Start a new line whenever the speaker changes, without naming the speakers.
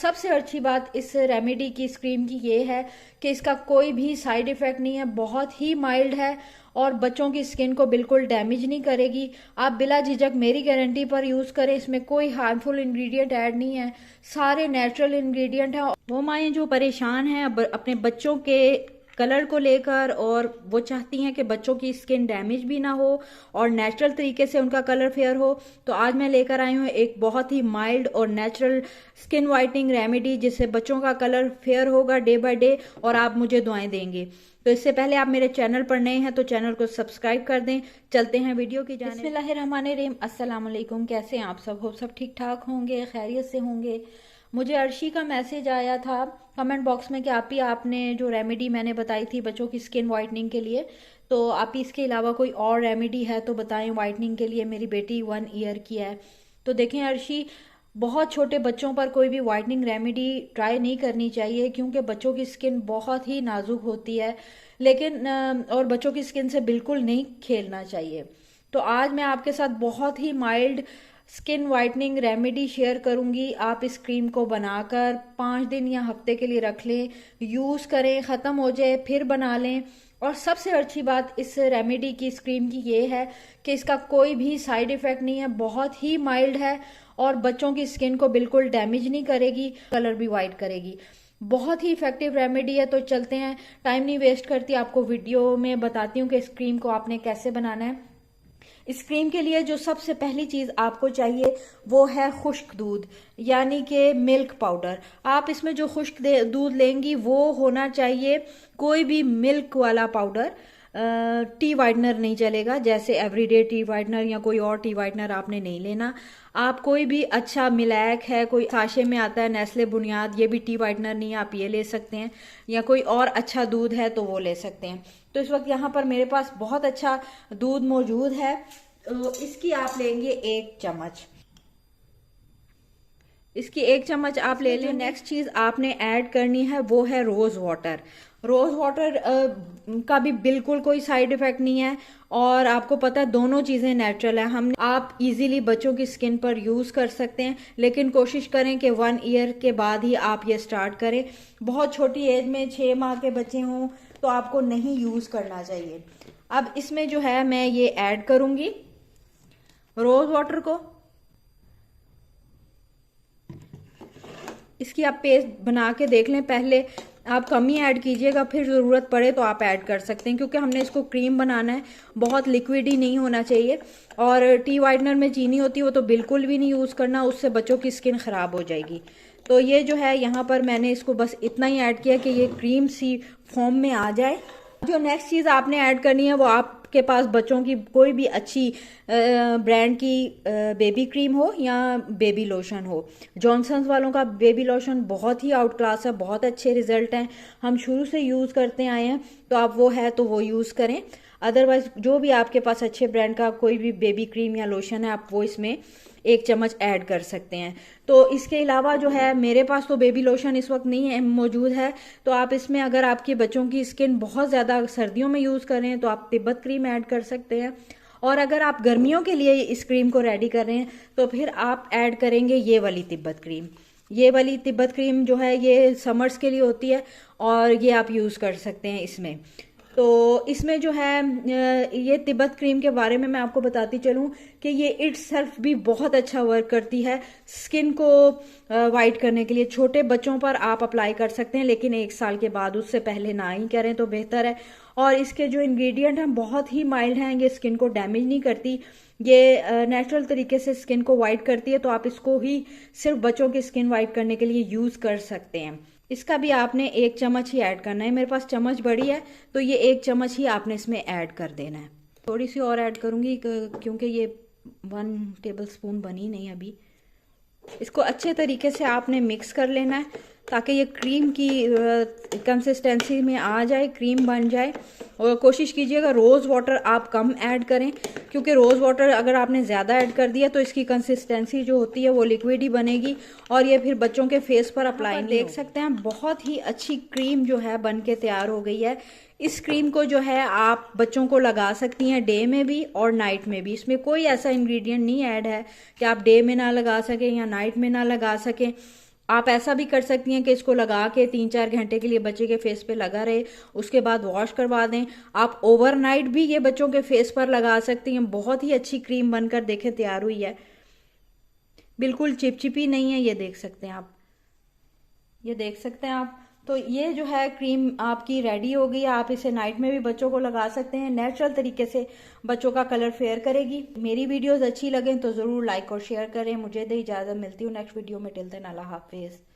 सबसे अच्छी बात इस रेमेडी की, इस क्रीम की ये है कि इसका कोई भी साइड इफ़ेक्ट नहीं है, बहुत ही माइल्ड है और बच्चों की स्किन को बिल्कुल डैमेज नहीं करेगी। आप बिला झिझक मेरी गारंटी पर यूज़ करें, इसमें कोई हार्मफुल इंग्रेडिएंट ऐड नहीं है, सारे नेचुरल इंग्रेडिएंट हैं। वो माएँ जो परेशान हैं अपने बच्चों के कलर को लेकर और वो चाहती हैं कि बच्चों की स्किन डैमेज भी ना हो और नेचुरल तरीके से उनका कलर फेयर हो, तो आज मैं लेकर आई हूँ एक बहुत ही माइल्ड और नेचुरल स्किन वाइटनिंग रेमेडी जिससे बच्चों का कलर फेयर होगा डे बाय डे और आप मुझे दुआएं देंगे। तो इससे पहले आप मेरे चैनल पर नए हैं तो चैनल को सब्सक्राइब कर दें। चलते हैं वीडियो की जानिब। बिस्मिल्लाहिर्रहमानिर्रहीम। अस्सलाम वालेकुम। कैसे हैं आप सब? हो सब ठीक ठाक होंगे, खैरियत से होंगे। मुझे अर्शी का मैसेज आया था कमेंट बॉक्स में कि आपने जो रेमेडी मैंने बताई थी बच्चों की स्किन वाइटनिंग के लिए, तो आप इसके अलावा कोई और रेमेडी है तो बताएं वाइटनिंग के लिए। मेरी बेटी 1 ईयर की है। तो देखें अर्शी, बहुत छोटे बच्चों पर कोई भी वाइटनिंग रेमेडी ट्राई नहीं करनी चाहिए क्योंकि बच्चों की स्किन बहुत ही नाजुक होती है, लेकिन और बच्चों की स्किन से बिल्कुल नहीं खेलना चाहिए। तो आज मैं आपके साथ बहुत ही mild skin whitening remedy share करूंगी। आप इस क्रीम को बनाकर 5 दिन या हफ्ते के लिए रख लें, यूज़ करें, ख़त्म हो जाए फिर बना लें। और सबसे अच्छी बात इस रेमेडी की, इस क्रीम की ये है कि इसका कोई भी साइड इफ़ेक्ट नहीं है, बहुत ही माइल्ड है और बच्चों की स्किन को बिल्कुल डैमेज नहीं करेगी, कलर भी वाइट करेगी। बहुत ही इफेक्टिव रेमेडी है। तो चलते हैं, टाइम नहीं वेस्ट करती, आपको वीडियो में बताती हूँ कि इस क्रीम को आपने कैसे बनाना है। इस क्रीम के लिए जो सबसे पहली चीज़ आपको चाहिए वो है खुश्क दूध, यानी कि मिल्क पाउडर। आप इसमें जो खुश्क दूध लेंगी वो होना चाहिए कोई भी मिल्क वाला पाउडर। टी वाइटनर नहीं चलेगा, जैसे एवरीडे टी वाइटनर या कोई और टी वाइटनर आपने नहीं लेना। आप कोई भी अच्छा मिलैक है, कोई साशे में आता है नेस्ले बुनियाद, ये भी टी वाइटनर नहीं है, आप ये ले सकते हैं, या कोई और अच्छा दूध है तो वो ले सकते हैं। तो इस वक्त यहाँ पर मेरे पास बहुत अच्छा दूध मौजूद है, तो इसकी आप लेंगे 1 चम्मच। इसकी 1 चम्मच आप ले लें। नेक्स्ट चीज़ आपने ऐड करनी है वो है रोज़ वाटर। रोज़ वाटर का भी बिल्कुल कोई साइड इफ़ेक्ट नहीं है और आपको पता है दोनों चीज़ें नेचुरल है। आप इजीली बच्चों की स्किन पर यूज़ कर सकते हैं, लेकिन कोशिश करें कि 1 ईयर के बाद ही आप ये स्टार्ट करें। बहुत छोटी एज में 6 माह के बच्चे हों तो आपको नहीं यूज़ करना चाहिए। अब इसमें जो है मैं ये ऐड करूँगी रोज़ वाटर को। इसकी आप पेस्ट बना के देख लें, पहले आप कम ही ऐड कीजिएगा, फिर ज़रूरत पड़े तो आप ऐड कर सकते हैं क्योंकि हमने इसको क्रीम बनाना है, बहुत लिक्विड ही नहीं होना चाहिए। और टी वाइटनर में चीनी होती है वो तो बिल्कुल भी नहीं यूज़ करना, उससे बच्चों की स्किन ख़राब हो जाएगी। तो ये जो है यहाँ पर मैंने इसको बस इतना ही ऐड किया कि ये क्रीम सी फॉर्म में आ जाए। जो नेक्स्ट चीज़ आपने ऐड करनी है वो आपके पास बच्चों की कोई भी अच्छी ब्रांड की बेबी क्रीम हो या बेबी लोशन हो। जॉनसन्स वालों का बेबी लोशन बहुत ही आउट क्लास है, बहुत अच्छे रिजल्ट हैं, हम शुरू से यूज़ करते आए हैं, तो आप वो है तो वो यूज़ करें। अदरवाइज जो भी आपके पास अच्छे ब्रांड का कोई भी बेबी क्रीम या लोशन है आप वो इसमें 1 चम्मच ऐड कर सकते हैं। तो इसके अलावा जो है मेरे पास तो बेबी लोशन इस वक्त नहीं है मौजूद है, तो आप इसमें अगर आपके बच्चों की स्किन बहुत ज़्यादा सर्दियों में यूज़ कर रहे हैं तो आप तिब्बत क्रीम ऐड कर सकते हैं, और अगर आप गर्मियों के लिए इस क्रीम को रेडी कर रहे हैं तो फिर आप ऐड करेंगे ये वाली तिब्बत क्रीम। ये वाली तिब्बत क्रीम जो है ये समर्स के लिए होती है और ये आप यूज़ कर सकते हैं इसमें। तो इसमें जो है ये तिब्बत क्रीम के बारे में मैं आपको बताती चलूँ कि ये इटसेल्फ भी बहुत अच्छा वर्क करती है स्किन को वाइट करने के लिए। छोटे बच्चों पर आप अप्लाई कर सकते हैं, लेकिन 1 साल के बाद, उससे पहले ना ही करें तो बेहतर है। और इसके जो इंग्रेडिएंट हैं बहुत ही माइल्ड हैं, ये स्किन को डैमेज नहीं करती, ये नेचुरल तरीके से स्किन को वाइट करती है। तो आप इसको ही सिर्फ बच्चों की स्किन वाइट करने के लिए यूज़ कर सकते हैं। इसका भी आपने 1 चम्मच ही ऐड करना है। मेरे पास चम्मच बड़ी है तो ये 1 चम्मच ही आपने इसमें ऐड कर देना है। थोड़ी सी और ऐड करूँगी क्योंकि ये 1 टेबल स्पून बनी नहीं अभी। इसको अच्छे तरीके से आपने मिक्स कर लेना है ताकि ये क्रीम की कंसिस्टेंसी में आ जाए, क्रीम बन जाए। और कोशिश कीजिएगा रोज़ वाटर आप कम ऐड करें क्योंकि रोज़ वाटर अगर आपने ज़्यादा ऐड कर दिया तो इसकी कंसिस्टेंसी जो होती है वो लिक्विड ही बनेगी और ये फिर बच्चों के फेस पर अप्लाई देख सकते हैं। बहुत ही अच्छी क्रीम जो है बन के तैयार हो गई है। इस क्रीम को जो है आप बच्चों को लगा सकती हैं डे में भी और नाइट में भी। इसमें कोई ऐसा इंग्रेडिएंट नहीं ऐड है कि आप डे में ना लगा सकें या नाइट में ना लगा सकें। आप ऐसा भी कर सकती हैं कि इसको लगा के 3-4 घंटे के लिए बच्चे के फेस पे लगा रहे, उसके बाद वॉश करवा दें। आप ओवरनाइट भी ये बच्चों के फेस पर लगा सकती हैं। बहुत ही अच्छी क्रीम बनकर देखें तैयार हुई है, बिल्कुल चिपचिपी नहीं है। ये देख सकते हैं आप, ये देख सकते हैं आप। तो ये जो है क्रीम आपकी रेडी हो गई। आप इसे नाइट में भी बच्चों को लगा सकते हैं, नेचुरल तरीके से बच्चों का कलर फेयर करेगी। मेरी वीडियोस अच्छी लगें तो ज़रूर लाइक और शेयर करें। मुझे दे इजाज़त, मिलती हूँ नेक्स्ट वीडियो में। टिल देन अल्लाह हाफिज़।